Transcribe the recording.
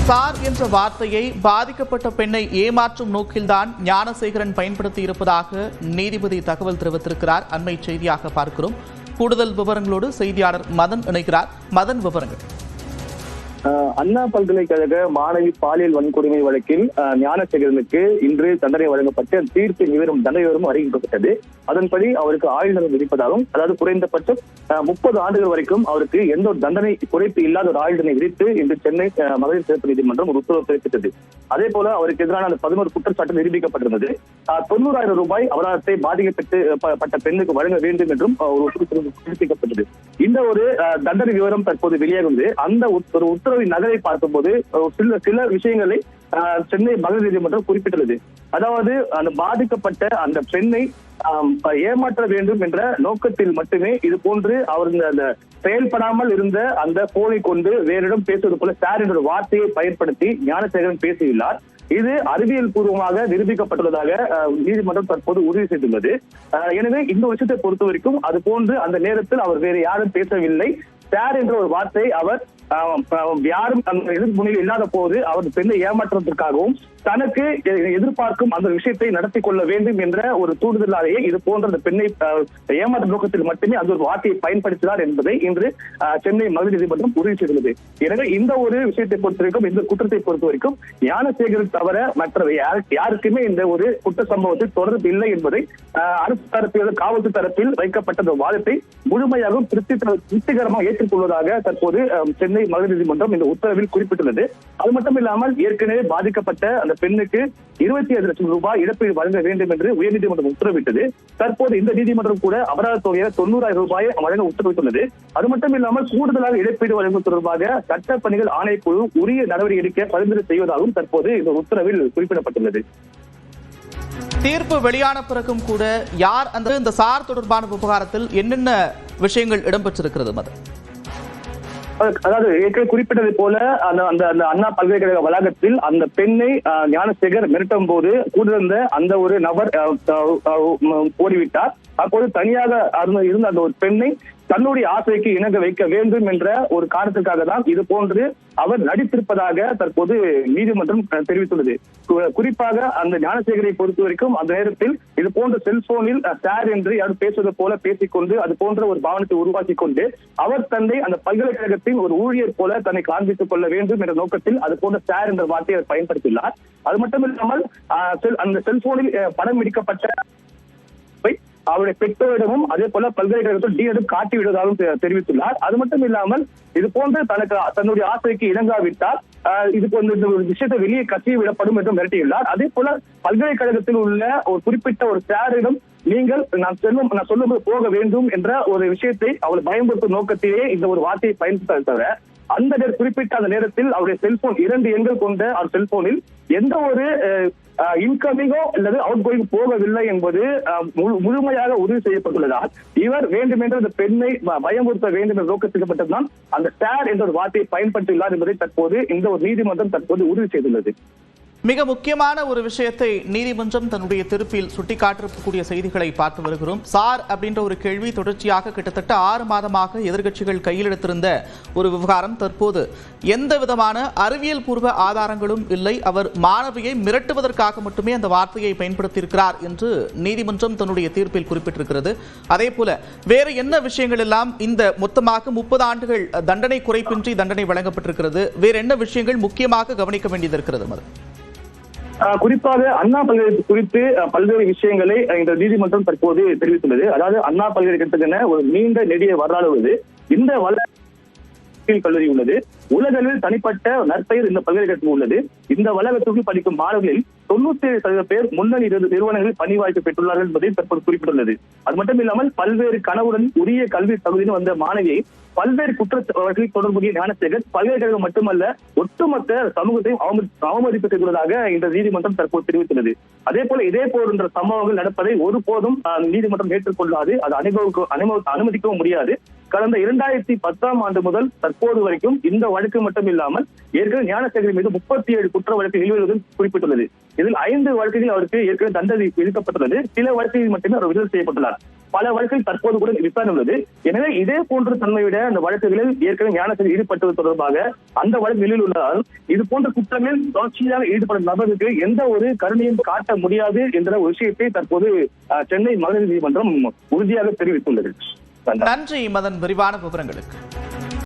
Sir என்ற வார்த்தையை பாதிக்கப்பட்ட பெண்ணை ஏமாற்றும் நோக்கில்தான் ஞானசேகரன் பயன்படுத்தி இருப்பதாக நீதிபதி தகவல் தெரிவித்திருக்கிறார். அண்மை செய்தியாக பார்க்கிறோம். கூடுதல் விவரங்களோடு செய்தியாளர் மதன் இணைக்கிறார். மதன், விவரங்கள். அண்ணா பல்கலைக்கழக மாணவி பாலியல் வன்கொடுமை வழக்கில் ஞானசேகரனுக்கு இன்று தண்டனை வழங்கப்பட்டு தீர்ப்பின் தண்டனை விவரம் அறிவிக்கப்பட்டது. அதன்படி அவருக்கு ஆயுள் தண்டனை விதிப்பதாகவும், அதாவது குறைந்தபட்சம் 30 ஆண்டுகள் வரைக்கும் அவருக்கு எந்த ஒரு தண்டனை குறைப்பு இல்லாத ஒரு ஆயுள் தண்டனை விதித்து இன்று சென்னை மகளிர் சிறப்பு நீதிமன்றம் ஒரு உத்தரவு பிறப்பித்தது. அதே போல அவருக்கு எதிரான அந்த 11 குற்றச்சாட்டு நிரூபிக்கப்பட்டிருந்தது. 90,000 ரூபாய் அபராதத்தை பாதிக்கப்பட்ட பெண்ணுக்கு வழங்க வேண்டும் என்றும் ஒரு உத்தரவு பிறப்பிக்கப்பட்டது. இந்த ஒரு தண்டனை விவரம் தற்போது வெளியாகுது. அந்த ஒரு உத்தரவின் நகலை பார்க்கும்போது சில விஷயங்களை சென்னை மகளிர் நீதிமன்றம் குறிப்பிட்டுள்ளது. அதாவது அந்த பாதிக்கப்பட்ட அந்த பெண்ணை ஏமாற்ற வேண்டும் என்ற நோக்கத்தில் மட்டுமே இது போன்று அவர் அந்த செயல்படாமல் இருந்த அந்த போனை கொண்டு வேறிடம் பேசுவது போல சார் என்ற வார்த்தையை பயன்படுத்தி ஞானசேகரன் பேசியுள்ளார். இது அறிவியல் பூர்வமாக நிரூபிக்கப்பட்டுள்ளதாக நீதிமன்றம் தற்போது உறுதி செய்துள்ளது. எனவே இந்த விஷயத்தை பொறுத்த வரைக்கும் அது போன்று அந்த நேரத்தில் அவர் வேறு யாரும் பேசவில்லை. சார் என்ற ஒரு வார்த்தை அவர் யாரும் அந்த எதிர்ப்பு முனையில் இல்லாத போது அவர் பெண்ணை ஏமாற்றுவதற்காகவும் தனக்கு எதிர்பார்க்கும் அந்த விஷயத்தை நடத்தி கொள்ள வேண்டும் என்ற ஒரு தூண்டுதலாலேயே இது போன்ற அந்த பெண்ணை ஏமாற்றும் நோக்கத்தில் மட்டுமே அந்த ஒரு வார்த்தையை பயன்படுத்தினார் என்பதை இன்று சென்னை மகளிர் நீதிமன்றம் உறுதி செய்துள்ளது. எனவே இந்த ஒரு விஷயத்தை பொறுத்த வரைக்கும், இந்த குற்றத்தை பொறுத்த வரைக்கும் ஞானசேகரன் தவிர மற்ற யாருக்குமே இந்த ஒரு குற்ற சம்பவத்தில் தொடர்பு இல்லை என்பதை அரசு தரப்பில் காவல்துறை தரப்பில் வைக்கப்பட்ட அந்த வாதத்தை முழுமையாகவும் திருப்திகரமாக ஏற்றுக்கொள்வதாக தற்போது சென்னை மகளிர் நீதிமன்றம் இந்த உத்தரவில் குறிப்பிட்டுள்ளது. அது மட்டும் இல்லாமல் ஏற்கனவே பாதிக்கப்பட்ட அந்த பெண்ணுக்கு 25 லட்சம் ரூபாய் இழப்பீடு வழங்க வேண்டும் என்று உயர்நீதிமன்றம் உத்தரவிட்டது. தற்போது இந்த நீதிமன்றம் கூட அபராத தொகையை 90,000 ரூபாயை வழங்க உத்தரவிட்டுள்ளது. அது மட்டும் இல்லாமல் கூடுதலாக இழப்பீடு வழங்குவது தொடர்பாக சட்ட பணிகள் ஆணைக்குழு உரிய நடவடிக்கை எடுக்க பரிந்துரை செய்வதாகவும் தற்போது இந்த உத்தரவில் குறிப்பிடப்பட்டுள்ளது. தீர்ப்பு வெளியான பிறகும் கூட யார் இந்த சார் தொடர்பான விவகாரத்தில் என்னென்ன விஷயங்கள் இடம்பெற்றிருக்கிறது? மதன், அதாவது ஏற்கனவே குறிப்பிட்டதை போல அந்த அண்ணா பல்கலைக்கழக வளாகத்தில் அந்த பெண்ணை ஞானசேகர் மிரட்டும் போது கூடியிருந்த அந்த ஒரு நபர் ஓடிவிட்டார். அப்போது தனியாக இருந்த அந்த ஒரு பெண்ணை தன்னுடைய ஆசைக்கு இணங்க வைக்க வேண்டும் என்ற ஒரு காரணத்திற்காக தான் இது போன்று அவர் நடித்திருப்பதாக தற்போது நீதிமன்றம் தெரிவித்துள்ளது. குறிப்பாக அந்த ஞானசேகரை பொறுத்த வரைக்கும் அந்த நேரத்தில் இது போன்ற செல்போனில் சார் என்று யாரும் பேசுவது போல பேசிக்கொண்டு அது போன்ற ஒரு பாவனத்தை உருவாக்கி கொண்டு அவர் தன்னை அந்த பல்கலைக்கழகத்தின் ஒரு ஊழியர் போல தன்னை காண்பித்துக் கொள்ள வேண்டும் என்ற நோக்கத்தில் அது போன்ற சார் என்ற வார்த்தையை அவர் பயன்படுத்தியுள்ளார். அது மட்டும் இல்லாமல் அந்த செல்போனில் படம் எடுக்கப்பட்ட அவருடைய பெற்றோரிடமும் அதே போல பல்கலைக்கழகத்தில் டிஎடும் காட்டிவிடுவதாகவும் தெரிவித்துள்ளார். அது மட்டும் இல்லாமல் இது போன்று தன்னுடைய ஆசைக்கு இணங்காவிட்டால் இது போன்ற ஒரு விஷயத்தை வெளியே கட்சி விடப்படும் என்று மிரட்டியுள்ளார். அதே போல பல்கலைக்கழகத்தில் உள்ள ஒரு குறிப்பிட்ட ஒரு சாரிடம் நீங்கள் நான் சொல்லும்போது போக வேண்டும் என்ற ஒரு விஷயத்தை அவள் பயன்படுத்தும் நோக்கத்திலேயே இந்த ஒரு வார்த்தையை பயன்படுத்த தவிர அந்த குறிப்பிட்ட அந்த நேரத்தில் அவருடைய செல்போன் 2 எண்கள் கொண்ட அவர் செல்போனில் எந்த ஒரு இன்கமிங்கோ அல்லது அவுட் கோயிங் போகவில்லை என்பது முழுமையாக உறுதி செய்யப்பட்டுள்ளதால் இவர் வேண்டுமென்று அந்த பெண்ணை பயமுறுத்த வேண்டும் என்ற நோக்கத்துக்கு மட்டும்தான் அந்த சார் என்ற ஒரு வார்த்தையை பயன்படுத்தியுள்ளார் என்பதை தற்போது இந்த ஒரு நீதிமன்றம் தற்போது உறுதி செய்துள்ளது. மிக முக்கியமான ஒரு விஷயத்தை நீதிமன்றம் தன்னுடைய தீர்ப்பில் சுட்டிக்காட்டக்கூடிய செய்திகளை பார்த்து வருகிறோம். சார் அப்படின்ற ஒரு கேள்வி தொடர்ச்சியாக கிட்டத்தட்ட 6 மாதமாக எதிர்க்கட்சிகள் கையில் எடுத்திருந்த ஒரு விவகாரம் தற்போது எந்த விதமான அறிவியல் பூர்வ ஆதாரங்களும் இல்லை. அவர் மாணவியை மிரட்டுவதற்காக மட்டுமே அந்த வார்த்தையை பயன்படுத்தியிருக்கிறார் என்று நீதிமன்றம் தன்னுடைய தீர்ப்பில் குறிப்பிட்டிருக்கிறது. அதே போல வேறு என்ன விஷயங்கள் எல்லாம் இந்த மொத்தமாக 30 ஆண்டுகள் தண்டனை குறைப்பின்றி தண்டனை வழங்கப்பட்டிருக்கிறது? வேறு என்ன விஷயங்கள் முக்கியமாக கவனிக்க வேண்டியது இருக்கிறது? குறிப்பாக அண்ணா பல்கலைக்கழகம் குறித்து பல்வேறு விஷயங்களை இந்த நீதிமன்றம் தற்போது தெரிவித்துள்ளது. அதாவது அண்ணா பல்கலைக்கழகத்துக்கான ஒரு நீண்ட நெடிய வரலாறு உள்ளது. இந்த கல்லூரி உள்ளது. உலகளவில் தனிப்பட்ட நற்பெயர் இந்த பல்கலைக்கழகத்தில் உள்ளது. இந்த வளாகத்துக்கு படிக்கும் மாணவர்களில் 97% பேர் முன்னணி நிறுவனங்களில் பணி வாய்ப்பு பெற்றுள்ளார்கள் என்பதை தற்போது குறிப்பிட்டுள்ளது. அது மட்டும் இல்லாமல் பல்வேறு கனவுடன் உரிய கல்வி தகுதியில் வந்த மாணவியை பல்வேறு குற்றச்சாட்டுகளில் தொடர்புடைய ஞானசேகர் பல்கலைக்கழகம் மட்டுமல்ல ஒட்டுமொத்த சமூகத்தையும் அவமதிப்பு செய்துள்ளதாக இந்த நீதிமன்றம் தற்போது தெரிவித்துள்ளது. அதே போல இதே போன்ற சம்பவங்கள் நடப்பதை ஒருபோதும் நீதிமன்றம் ஏற்றுக்கொள்ளாது, அது அனுமதிக்கவும் முடியாது. கடந்த 2010ஆம் ஆண்டு முதல் தற்போது வரைக்கும் இந்த வழக்கு மட்டும் இல்லாமல் ஏற்கனவே ஞானசேகரின் மீது 37 குற்ற வழக்கு நிலுவையில் குறிப்பிட்டுள்ளது. இதில் 5 வழக்குகளில் அவருக்கு ஏற்கனவே தண்டனை விதிக்கப்பட்டுள்ளது. சில வழக்குகளில் மட்டுமே அவர் விடுதலை செய்யப்பட்டுள்ளார். பல வழக்கில் தற்போது கூட விசாரணை உள்ளது. எனவே இதே போன்ற தன்மையுடைய அந்த வழக்குகளில் ஏற்கனவே ஞானசேகர் ஈடுபட்டது தொடர்பாக அந்த வழக்கு நிலையில் உள்ளதால் இது போன்ற குற்றங்களில் தொடர்ச்சியாக ஈடுபடும் நபருக்கு எந்த ஒரு கருணையும் காட்ட முடியாது என்ற ஒரு விஷயத்தை தற்போது சென்னை மகளிர் நீதிமன்றம் உறுதியாக தெரிவித்துள்ளது. நன்றி மதன், விரிவான விவரங்களுக்கு.